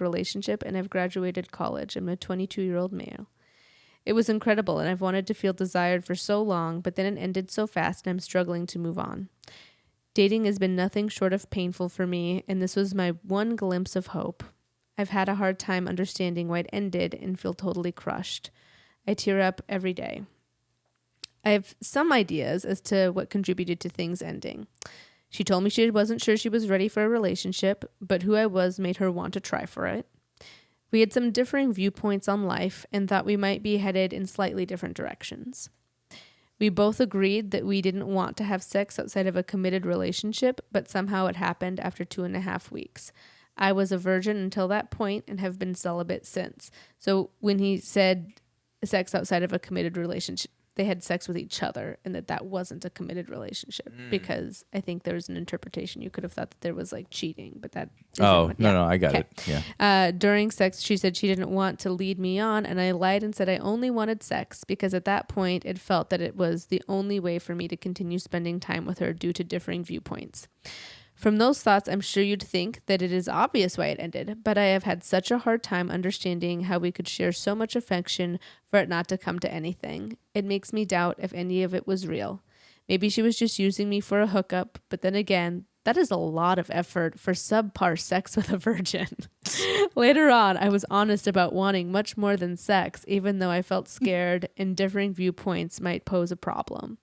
relationship, and I've graduated college. I'm a 22-year-old male. It was incredible, and I've wanted to feel desired for so long, but then it ended so fast, and I'm struggling to move on. Dating has been nothing short of painful for me, and this was my one glimpse of hope. I've had a hard time understanding why it ended and feel totally crushed. I tear up every day. I have some ideas as to what contributed to things ending. She told me she wasn't sure she was ready for a relationship, but who I was made her want to try for it. We had some differing viewpoints on life and thought we might be headed in slightly different directions. We both agreed that we didn't want to have sex outside of a committed relationship, but somehow it happened after 2.5 weeks. I was a virgin until that point and have been celibate since. So when he said sex outside of a committed relationship, they had sex with each other and that wasn't a committed relationship, because I think there's an interpretation. You could have thought that there was like cheating, but that. No, I got it. Yeah. During sex, she said she didn't want to lead me on, and I lied and said I only wanted sex because at that point it felt that it was the only way for me to continue spending time with her due to differing viewpoints. From those thoughts, I'm sure you'd think that it is obvious why it ended, but I have had such a hard time understanding how we could share so much affection for it not to come to anything. It makes me doubt if any of it was real. Maybe she was just using me for a hookup, but then again, that is a lot of effort for subpar sex with a virgin. Later on, I was honest about wanting much more than sex, even though I felt scared and differing viewpoints might pose a problem.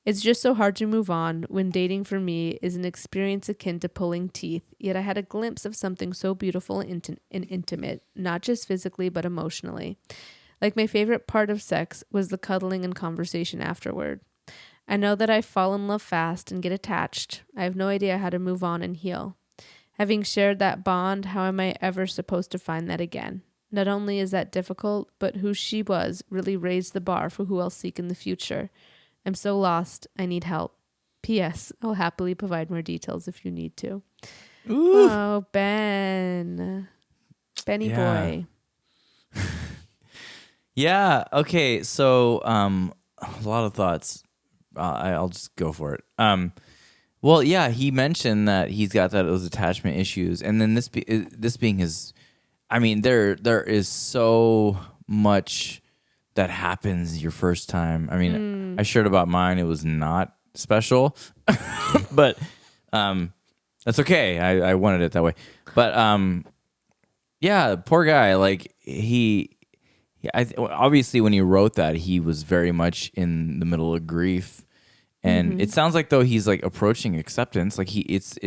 It's just so hard to move on when dating for me is an experience akin to pulling teeth, yet I had a glimpse of something so beautiful and intimate, not just physically but emotionally. Like my favorite part of sex was the cuddling and conversation afterward. I know that I fall in love fast and get attached. I have no idea how to move on and heal. Having shared that bond, how am I ever supposed to find that again? Not only is that difficult, but who she was really raised the bar for who I'll seek in the future. I'm so lost. I need help. P.S. I'll happily provide more details if you need to. Ooh. Oh, Ben. Benny boy. Yeah. Okay. So, a lot of thoughts. I'll just go for it. Well, yeah, he mentioned that he's got those attachment issues, and then this being his. I mean, there is so much that happens your first time. I mean, I shared about mine. It was not special, but that's okay. I wanted it that way. But yeah, poor guy. Like obviously when he wrote that, he was very much in the middle of grief, and it sounds like though he's like approaching acceptance. Like he's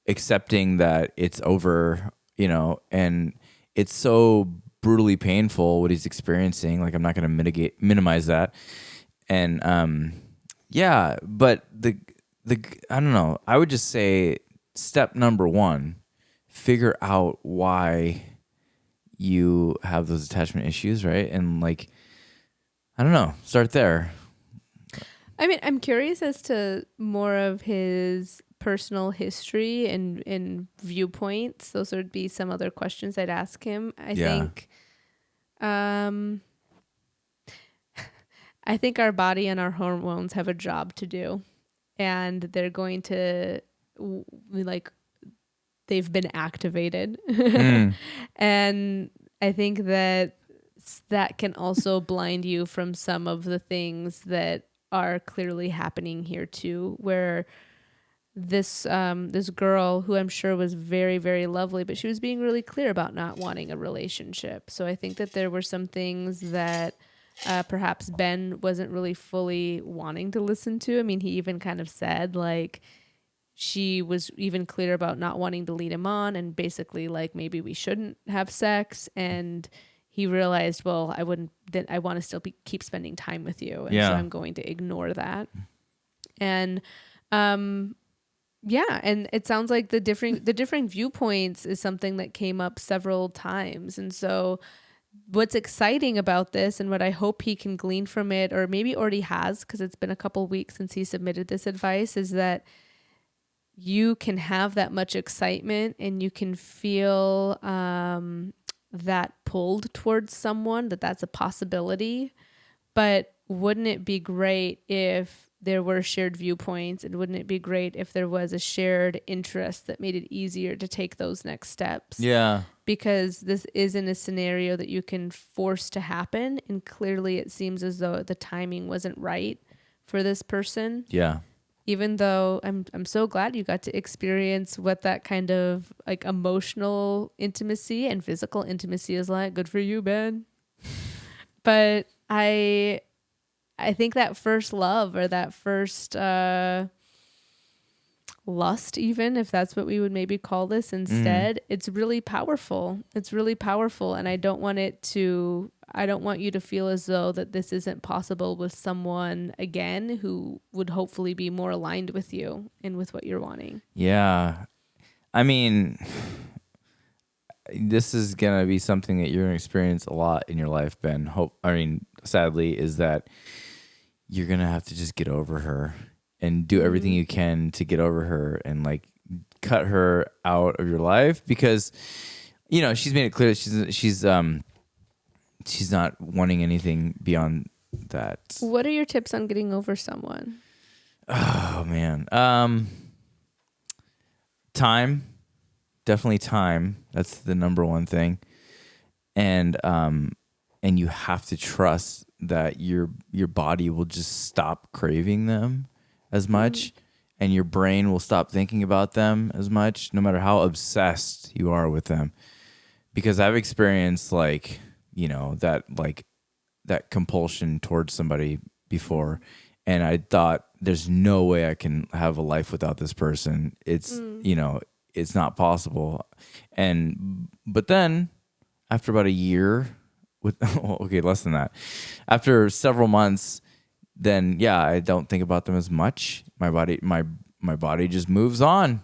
accepting that it's over, and it's so brutally painful what he's experiencing. Like I'm not going to minimize that. And but the I don't know. I would just say step number 1, figure out why you have those attachment issues, right? And like I don't know, start there. I mean, I'm curious as to more of his personal history and viewpoints. Those would be some other questions I'd ask him. I think our body and our hormones have a job to do, and they're going to they've been activated. And I think that that can also blind you from some of the things that are clearly happening here too, where this girl, who I'm sure was very, very lovely, but she was being really clear about not wanting a relationship. So I think that there were some things that perhaps Ben wasn't really fully wanting to listen to. I mean, he even kind of said, like, she was even clear about not wanting to lead him on, and basically like, maybe we shouldn't have sex. And he realized, well, I want to still keep spending time with you. And so I'm going to ignore that. And, yeah. And it sounds like the differing viewpoints is something that came up several times. And so what's exciting about this, and what I hope he can glean from it, or maybe already has, because it's been a couple weeks since he submitted this advice, is that you can have that much excitement and you can feel that pulled towards someone, that's a possibility. But wouldn't it be great if there were shared viewpoints, and wouldn't it be great if there was a shared interest that made it easier to take those next steps? Yeah. Because this isn't a scenario that you can force to happen, and clearly it seems as though the timing wasn't right for this person. Yeah. Even though I'm so glad you got to experience what that kind of like emotional intimacy and physical intimacy is like. Good for you, Ben. But I think that first love, or that first lust, even if that's what we would maybe call this instead, it's really powerful. It's really powerful. And I don't want you to feel as though that this isn't possible with someone again who would hopefully be more aligned with you and with what you're wanting. Yeah. I mean, this is going to be something that you're going to experience a lot in your life, Ben. Sadly, is that you're going to have to just get over her and do everything you can to get over her and like cut her out of your life, because, you know, she's made it clear that she's not wanting anything beyond that. What are your tips on getting over someone? Oh man. Time. Definitely time. That's the number one thing. And you have to trust that your body will just stop craving them as much, and your brain will stop thinking about them as much, no matter how obsessed you are with them. Because I've experienced like, you know, that compulsion towards somebody before, and I thought there's no way I can have a life without this person. It's you know, it's not possible. But then after about a year, less than that, after several months, then yeah, I don't think about them as much. My body just moves on,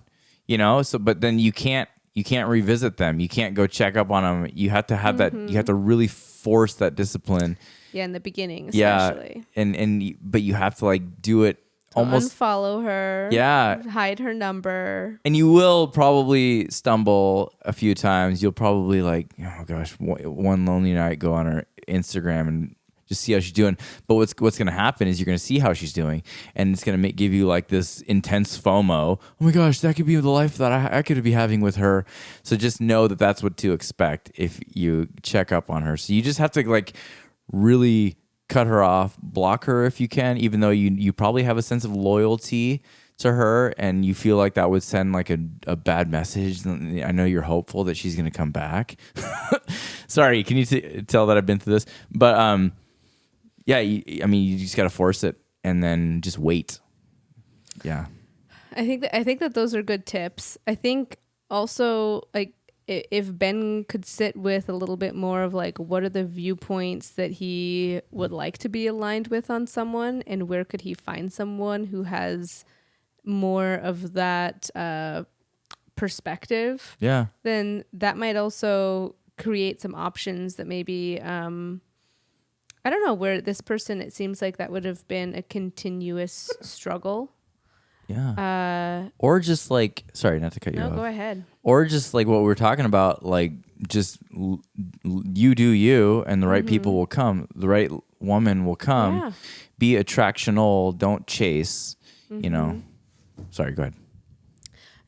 you know. So, but then you can't revisit them. You can't go check up on them. You have to have that. You have to really force that discipline. Yeah, in the beginning, especially. Yeah, but you have to like do it. Almost unfollow her. Yeah. Hide her number. And you will probably stumble a few times. You'll probably like, oh gosh, one lonely night go on her Instagram and just see how she's doing. But what's going to happen is you're going to see how she's doing, and it's going to give you like this intense FOMO. Oh my gosh, that could be the life that I could be having with her. So just know that that's what to expect if you check up on her. So you just have to like really cut her off, block her if you can, even though you probably have a sense of loyalty to her and you feel like that would send like a bad message. I know you're hopeful that she's going to come back. Sorry, can you tell that I've been through this? But yeah, you just got to force it and then just wait. Yeah. I think that those are good tips. I think also like if Ben could sit with a little bit more of like, what are the viewpoints that he would like to be aligned with on someone, and where could he find someone who has more of that perspective? Yeah. Then that might also create some options that maybe, I don't know, where this person, it seems like that would have been a continuous struggle. Yeah. Or just like, sorry, not to cut you off. No, go ahead. Or just like what we were talking about, like just you do you, and the right people will come. The right woman will come. Yeah. Be attractional. Don't chase. You know. Sorry. Go ahead.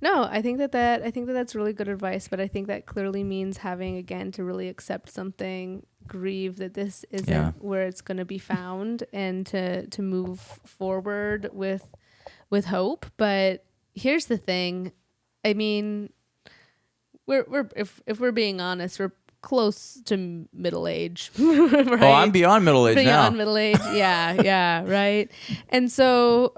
No, I think that's really good advice, but I think that clearly means having again to really accept something grieve that this isn't where it's going to be found, and to move forward with hope. But here's the thing. I mean, if we're being honest, we're close to middle age. Right? Oh, I'm beyond middle age now. Beyond middle age. Yeah, right. And so,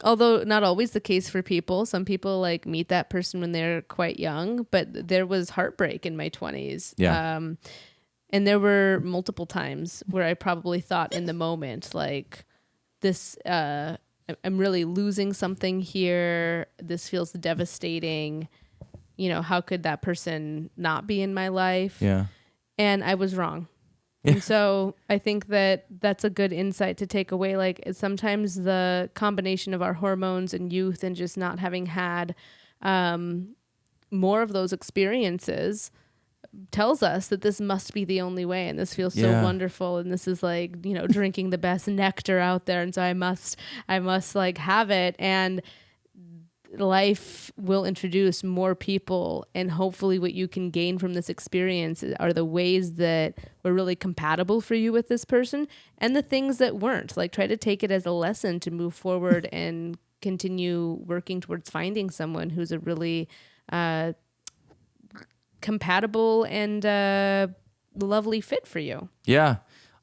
although not always the case for people, some people like meet that person when they're quite young, but there was heartbreak in my 20s. Yeah. And there were multiple times where I probably thought in the moment, like, this, I'm really losing something here. This feels devastating. How could that person not be in my life? Yeah. And I was wrong. And so I think that that's a good insight to take away. Like, sometimes the combination of our hormones and youth and just not having had more of those experiences tells us that this must be the only way, and this feels so wonderful, and this is like, drinking the best nectar out there, and so I must like have it. And life will introduce more people, and hopefully what you can gain from this experience are the ways that were really compatible for you with this person, and the things that weren't. Like, try to take it as a lesson to move forward and continue working towards finding someone who's a really compatible and lovely fit for you. Yeah.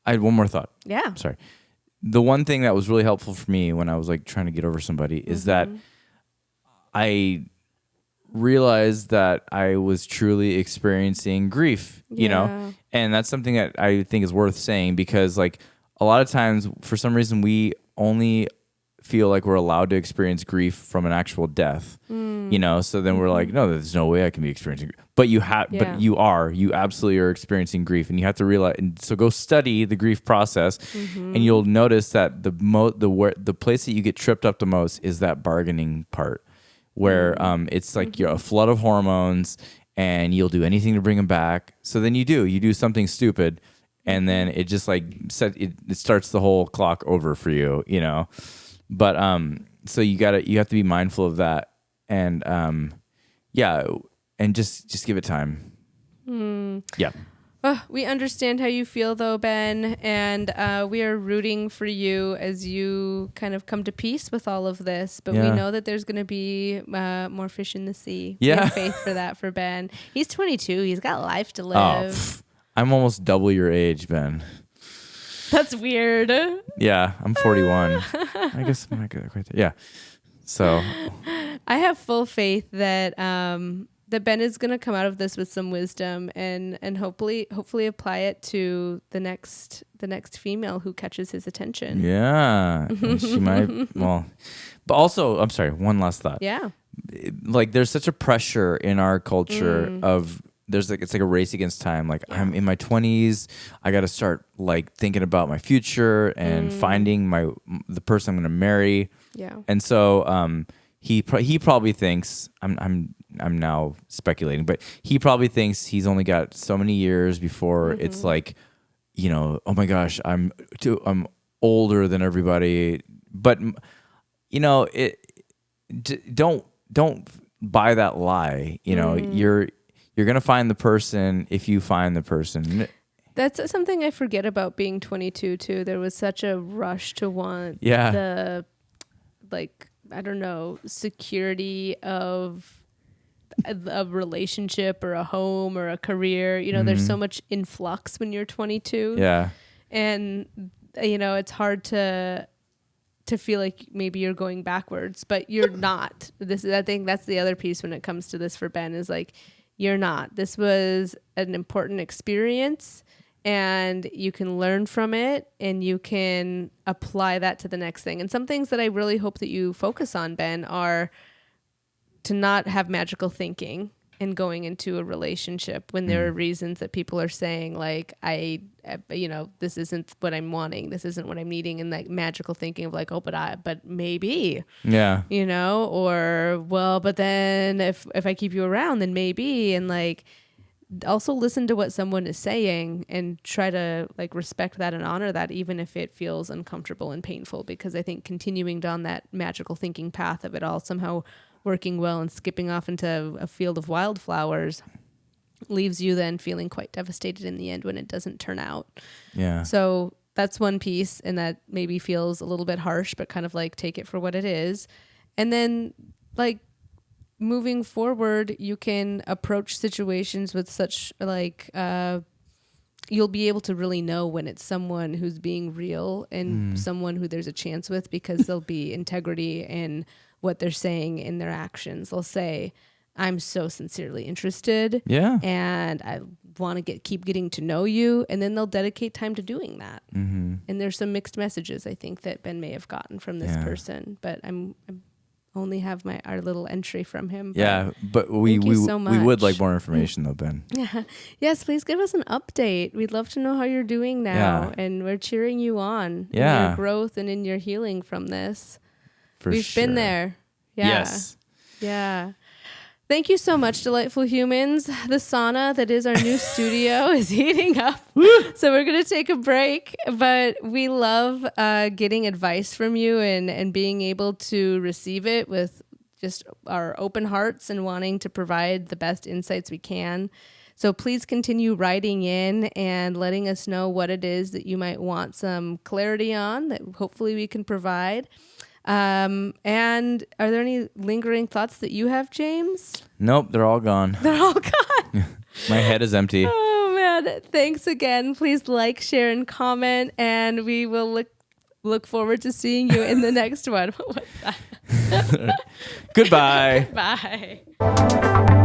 I had one more thought. Yeah. Sorry. The one thing that was really helpful for me when I was like trying to get over somebody is that I realized that I was truly experiencing grief, and that's something that I think is worth saying, because like a lot of times for some reason we only feel like we're allowed to experience grief from an actual death, so then we're like, no, there's no way I can be experiencing grief. But you absolutely are experiencing grief, and you have to realize, and so go study the grief process, and you'll notice that the place that you get tripped up the most is that bargaining part, where it's like you're a flood of hormones and you'll do anything to bring them back. So then you do something stupid, and then it just like it starts the whole clock over for you, But so you have to be mindful of that, and and just give it time. Yeah. We understand how you feel, though, Ben, and we are rooting for you as you kind of come to peace with all of this. But we know that there's going to be more fish in the sea. Yeah. We have faith for that for Ben. He's 22. He's got life to live. I'm almost double your age, Ben. That's weird. Yeah, I'm 41. I guess I'm not good quite there. Yeah. So I have full faith that that Ben is going to come out of this with some wisdom, and hopefully apply it to the next female who catches his attention. Yeah. And she might, but also, I'm sorry, one last thought. Yeah. Like, there's such a pressure in our culture of, it's like a race against time. Like, I'm in my 20s, I got to start like thinking about my future and finding the person I'm going to marry. Yeah. And so he probably thinks, I'm now speculating, but he probably thinks he's only got so many years before it's like, oh my gosh, I'm older than everybody. But don't buy that lie. You're gonna find the person if you find the person. That's something I forget about being 22 too. There was such a rush to want the, like, I don't know, security of a relationship or a home or a career. There's so much in flux when you're 22. Yeah. And it's hard to feel like maybe you're going backwards, but you're not. I think that's the other piece when it comes to this for Ben, is like, you're not. This was an important experience, and you can learn from it, and you can apply that to the next thing. And some things that I really hope that you focus on, Ben, are to not have magical thinking in going into a relationship when there are reasons that people are saying, like, this isn't what I'm wanting, this isn't what I'm needing, and like magical thinking of like, oh, but maybe, or well, but then if I keep you around, then maybe. And like, also listen to what someone is saying and try to like respect that and honor that, even if it feels uncomfortable and painful, because I think continuing down that magical thinking path of it all somehow working well and skipping off into a field of wildflowers leaves you then feeling quite devastated in the end when it doesn't turn out. Yeah. So that's one piece, and that maybe feels a little bit harsh, but kind of like take it for what it is. And then like moving forward, you can approach situations with such like you'll be able to really know when it's someone who's being real and someone who there's a chance with, because there'll be integrity in what they're saying in their actions. They'll say, I'm so sincerely interested. Yeah. And I want to keep getting to know you. And then they'll dedicate time to doing that. Mm-hmm. And there's some mixed messages I think that Ben may have gotten from this person, but I'm only have our little entry from him. But we so we would like much. more information though, Ben. Yeah. Yes, please give us an update. We'd love to know how you're doing now. And we're cheering you on in your growth and in your healing from this. We've been there. Yeah. Yes. Yeah. Thank you so much, delightful humans. The sauna that is our new studio is heating up. So we're going to take a break, but we love getting advice from you and being able to receive it with just our open hearts and wanting to provide the best insights we can. So please continue writing in and letting us know what it is that you might want some clarity on that hopefully we can provide. And are there any lingering thoughts that you have, James? Nope, they're all gone. They're all gone. My head is empty. Oh man, thanks again. Please like, share, and comment, and we will look forward to seeing you in the next one. What's that? Goodbye. Bye.